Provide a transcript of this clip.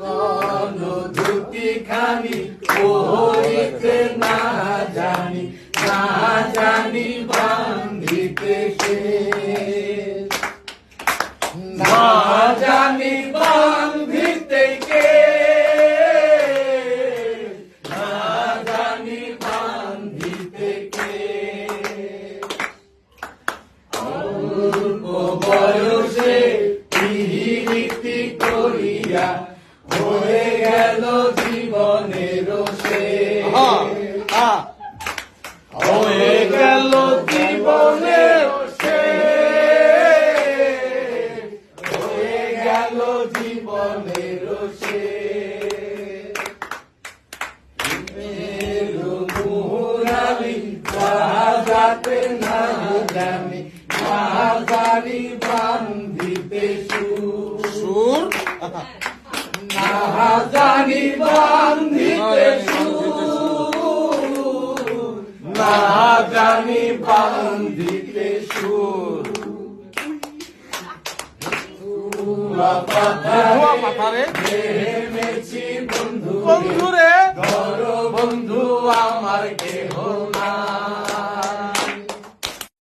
কোন দুটি খানি পড়িতে না জানি বান্ধিতে কে, না জানি বান্ধিতে কে, না জানি বান্ধিতে কে। অল্প বয়সে পিরিতি করিয়া হয়ে গেল জীবনের শেষ, হয়ে গেল জীবনের শেষ, হয়ে গেল জীবনের শেষ। মুহুরালি বাজাতে না জানি বান্ধিতে সুর, না জানি বান্ধিতে সুর, না জানি বান্ধিতে সুর। বন্ধু রে, ধরো বন্ধু আমার কেহ